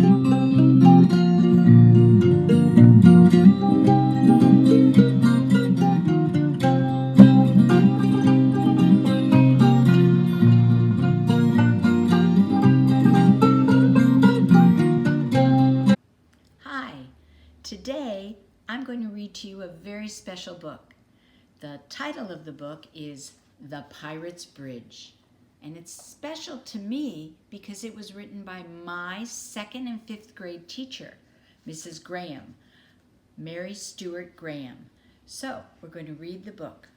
Hi, today I'm going to read to you a very special book. The title of the book is The Pirate's Bridge, and it's special to me because it was written by my second and fifth grade teacher, Mrs. Graham, Mary Stewart Graham. So we're going to read the book.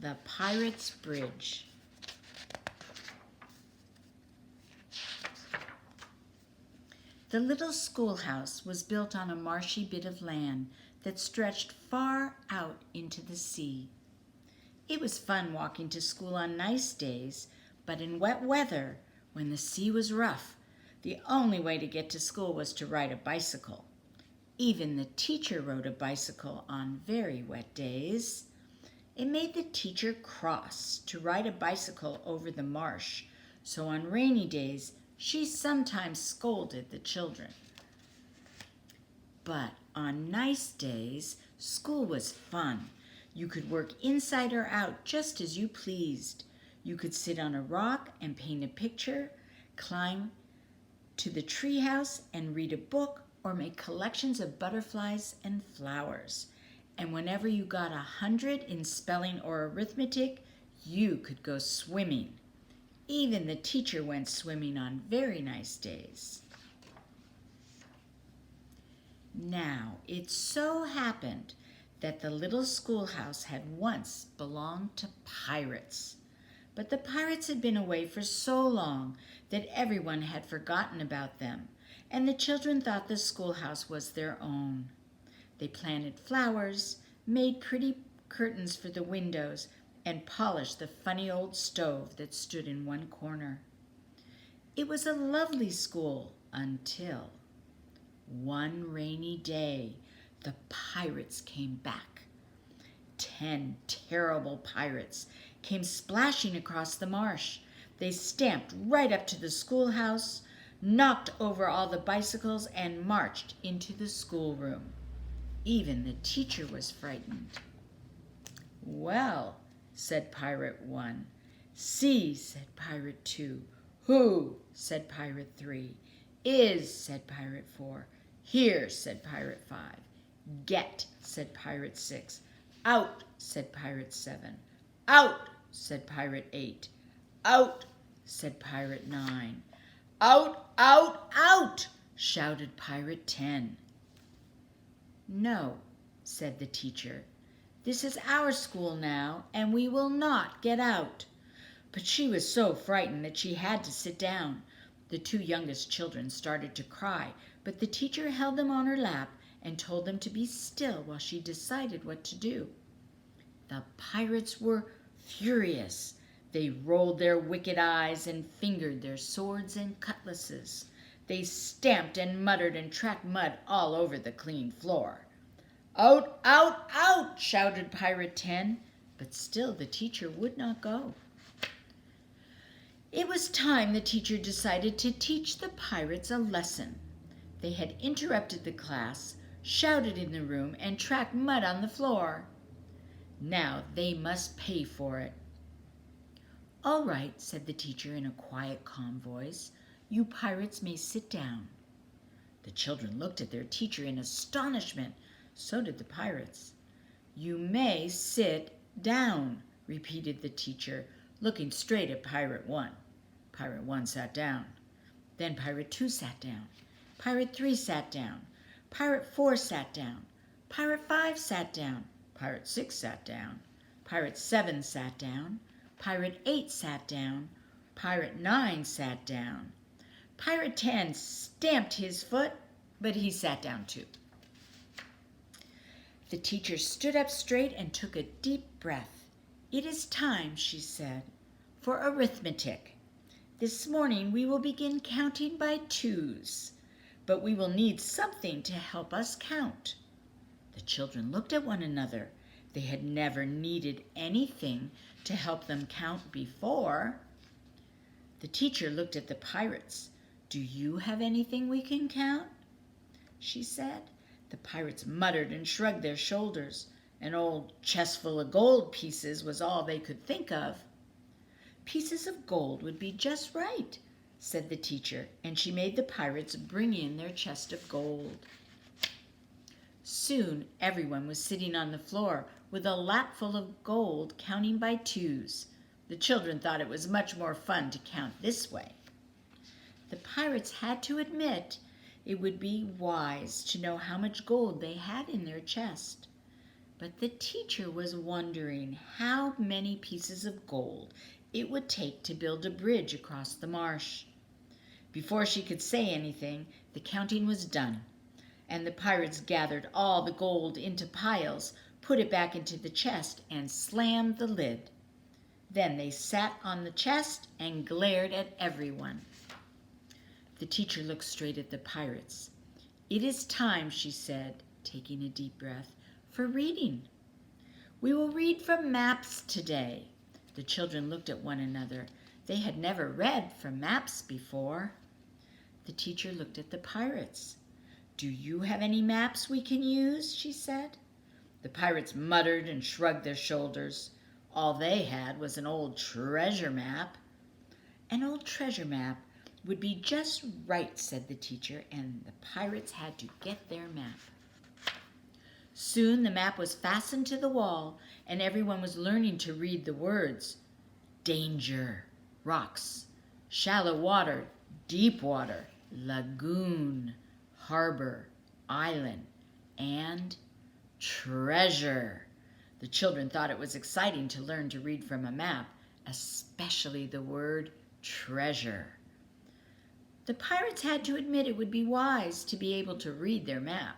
The Pirate's Bridge. The little schoolhouse was built on a marshy bit of land that stretched far out into the sea. It was fun walking to school on nice days, but in wet weather, when the sea was rough, the only way to get to school was to ride a bicycle. Even the teacher rode a bicycle on very wet days. It made the teacher cross to ride a bicycle over the marsh, so on rainy days she sometimes scolded the children. But on nice days, school was fun. You could work inside or out just as you pleased. You could sit on a rock and paint a picture, climb to the treehouse and read a book, or make collections of butterflies and flowers. And whenever you got 100 in spelling or arithmetic, you could go swimming. Even the teacher went swimming on very nice days. Now, it so happened that the little schoolhouse had once belonged to pirates. But the pirates had been away for so long that everyone had forgotten about them, and the children thought the schoolhouse was their own. They planted flowers, made pretty curtains for the windows, and polished the funny old stove that stood in one corner. It was a lovely school until one rainy day the pirates came back. 10 terrible pirates came splashing across the marsh. They stamped right up to the schoolhouse, knocked over all the bicycles, and marched into the schoolroom. Even the teacher was frightened. "Well," said Pirate 1. "See," said Pirate 2. "Who?" said Pirate 3. "Is," said Pirate 4. "Here," said Pirate 5. "Get," said Pirate 6. "Out," said Pirate 7. "Out," said Pirate 8. "Out," said Pirate 9. "Out, out, out," shouted Pirate 10. "No," said the teacher. "This is our school now, and we will not get out." But she was so frightened that she had to sit down. The 2 youngest children started to cry, but the teacher held them on her lap and told them to be still while she decided what to do. The pirates were furious. They rolled their wicked eyes and fingered their swords and cutlasses. They stamped and muttered and tracked mud all over the clean floor. "Out, out, out," shouted Pirate 10, but still the teacher would not go. It was time the teacher decided to teach the pirates a lesson. They had interrupted the class, shouted in the room, and tracked mud on the floor. Now they must pay for it. "All right," said the teacher in a quiet, calm voice. "You pirates may sit down." The children looked at their teacher in astonishment. So did the pirates. "You may sit down," repeated the teacher, looking straight at Pirate 1. Pirate 1 sat down. Then Pirate 2 sat down. Pirate 3 sat down. Pirate 4 sat down. Pirate 5 sat down. Pirate 6 sat down. Pirate 7 sat down. Pirate 8 sat down. Pirate 9 sat down. Pirate 10 stamped his foot, but he sat down too. The teacher stood up straight and took a deep breath. "It is time," she said, "for arithmetic. This morning we will begin counting by twos, but we will need something to help us count." The children looked at one another. They had never needed anything to help them count before. The teacher looked at the pirates. "Do you have anything we can count?" she said. The pirates muttered and shrugged their shoulders. An old chest full of gold pieces was all they could think of. "Pieces of gold would be just right," said the teacher, and she made the pirates bring in their chest of gold. Soon everyone was sitting on the floor with a lap full of gold, counting by twos. The children thought it was much more fun to count this way. The pirates had to admit it would be wise to know how much gold they had in their chest. But the teacher was wondering how many pieces of gold it would take to build a bridge across the marsh. Before she could say anything, the counting was done, and the pirates gathered all the gold into piles, put it back into the chest, and slammed the lid. Then they sat on the chest and glared at everyone. The teacher looked straight at the pirates. "It is time," she said, taking a deep breath, "for reading. We will read from maps today." The children looked at one another. They had never read from maps before. The teacher looked at the pirates. "Do you have any maps we can use?" she said. The pirates muttered and shrugged their shoulders. All they had was an old treasure map. "An old treasure map would be just right," said the teacher, and the pirates had to get their map. Soon the map was fastened to the wall, and everyone was learning to read the words: danger, rocks; shallow water, deep water; lagoon, harbor, island, and treasure. The children thought it was exciting to learn to read from a map, especially the word treasure. The pirates had to admit it would be wise to be able to read their map,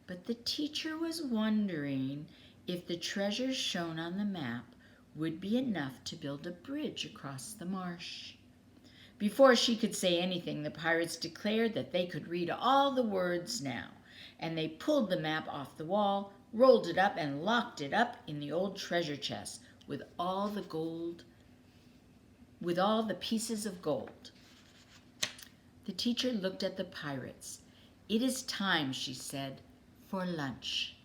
but the teacher was wondering if the treasures shown on the map would be enough to build a bridge across the marsh. Before she could say anything, the pirates declared that they could read all the words now, and they pulled the map off the wall, rolled it up, and locked it up in the old treasure chest with all the pieces of gold. The teacher looked at the pirates. "It is time," she said, "for lunch."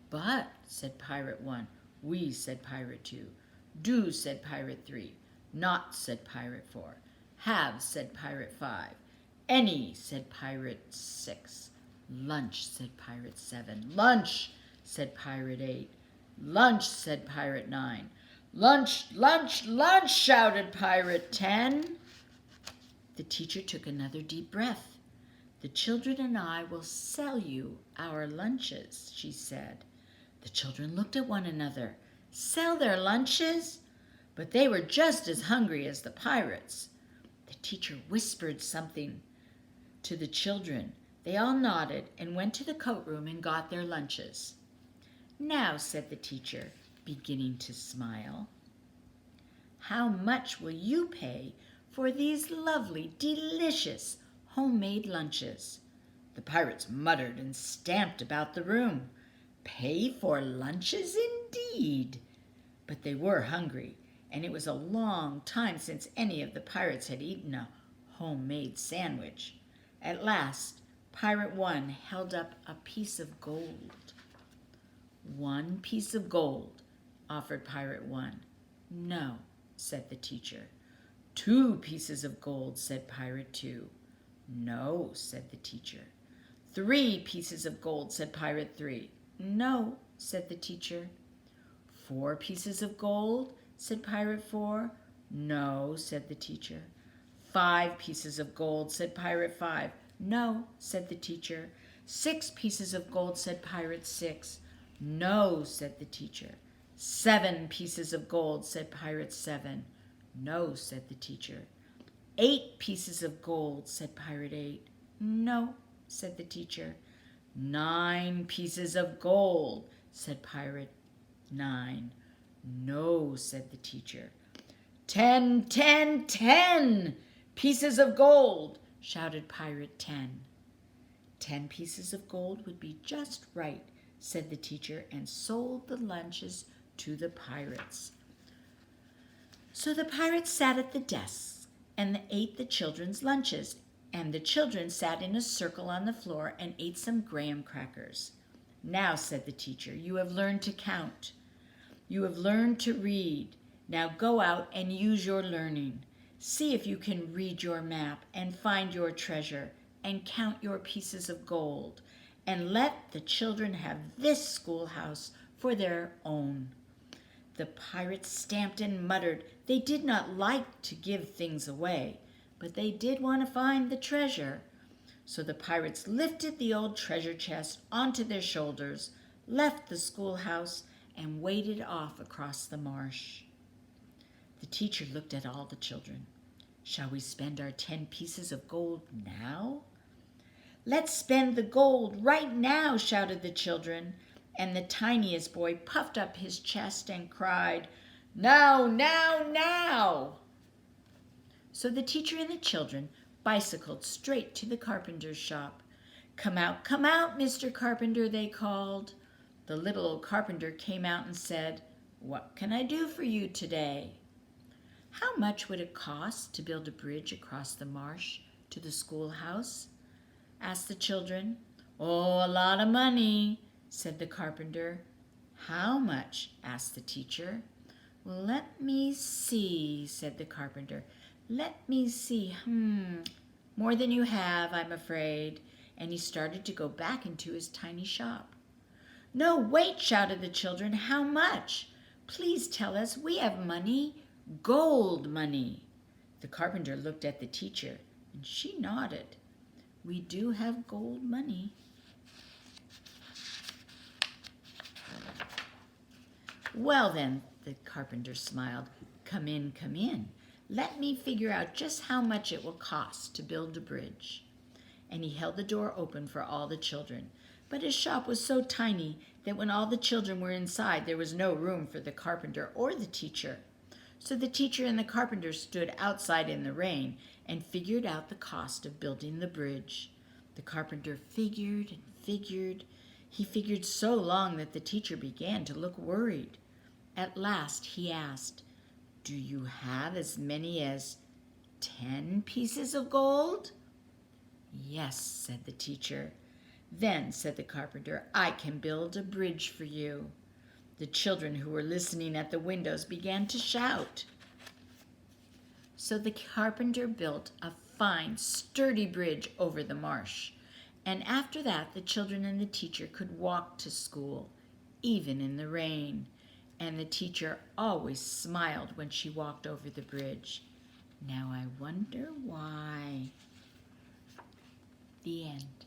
"But," said Pirate 1. "We," said Pirate 2. "Do," said Pirate 3. "Not," said Pirate 4. "Have," said Pirate 5. "Any," said Pirate 6. "Lunch," said Pirate 7. "Lunch," said Pirate 8. "Lunch," said Pirate 9. "Lunch, lunch, lunch," shouted Pirate 10. The teacher took another deep breath. "The children and I will sell you our lunches," she said. The children looked at one another. Sell their lunches? But they were just as hungry as the pirates. The teacher whispered something to the children. They all nodded and went to the coat room and got their lunches. "Now," said the teacher, beginning to smile, "how much will you pay for these lovely, delicious homemade lunches?" The pirates muttered and stamped about the room. Pay for lunches indeed! But they were hungry, and it was a long time since any of the pirates had eaten a homemade sandwich. At last, Pirate 1 held up a piece of gold. "1 piece of gold," offered Pirate 1. "No," said the teacher. "2 pieces of gold," said Pirate 2. "No," said the teacher. 3 pieces of gold," said Pirate 3. "No," said the teacher. 4 pieces of gold," said Pirate 4. "No," said the teacher. 5 pieces of gold," said Pirate 5. "No," said the teacher. 6 pieces of gold," said Pirate 6. "No," said the teacher. 7 pieces of gold," said Pirate 7. "No," said the teacher. 8 pieces of gold," said Pirate 8. "No," said the teacher. 9 pieces of gold," said Pirate 9. "No," said the teacher. 10, 10, 10 pieces of gold," shouted Pirate 10. 10 pieces of gold would be just right, said the teacher, and sold the lunches to the pirates. So the pirates sat at the desks and ate the children's lunches. And the children sat in a circle on the floor and ate some graham crackers. Now, said the teacher, you have learned to count. You have learned to read. Now go out and use your learning. See if you can read your map and find your treasure and count your pieces of gold. And let the children have this schoolhouse for their own. The pirates stamped and muttered. They did not like to give things away, but they did want to find the treasure. So the pirates lifted the old treasure chest onto their shoulders, left the schoolhouse, and waded off across the marsh. The teacher looked at all the children. Shall we spend our 10 pieces of gold now? Let's spend the gold right now, shouted the children, and the tiniest boy puffed up his chest and cried, now, now, now. So the teacher and the children bicycled straight to the carpenter's shop. Come out, Mr. Carpenter, they called. The little old carpenter came out and said, what can I do for you today? How much would it cost to build a bridge across the marsh to the schoolhouse? Asked the children. Oh, a lot of money, said the carpenter. How much? Asked the teacher. Well, let me see, said the carpenter. Let me see. More than you have, I'm afraid. And he started to go back into his tiny shop. No, wait, shouted the children. How much? Please tell us. We have money. Gold money. The carpenter looked at the teacher, and she nodded. We do have gold money. Well then, the carpenter smiled. Come in, come in. Let me figure out just how much it will cost to build a bridge. And he held the door open for all the children. But his shop was so tiny that when all the children were inside, there was no room for the carpenter or the teacher. So the teacher and the carpenter stood outside in the rain and figured out the cost of building the bridge. The carpenter figured and figured. He figured so long that the teacher began to look worried. At last he asked, do you have as many as 10 pieces of gold? Yes, said the teacher. Then, said the carpenter, I can build a bridge for you. The children who were listening at the windows began to shout. So the carpenter built a fine, sturdy bridge over the marsh. And after that, the children and the teacher could walk to school, even in the rain. And the teacher always smiled when she walked over the bridge. Now I wonder why. The end.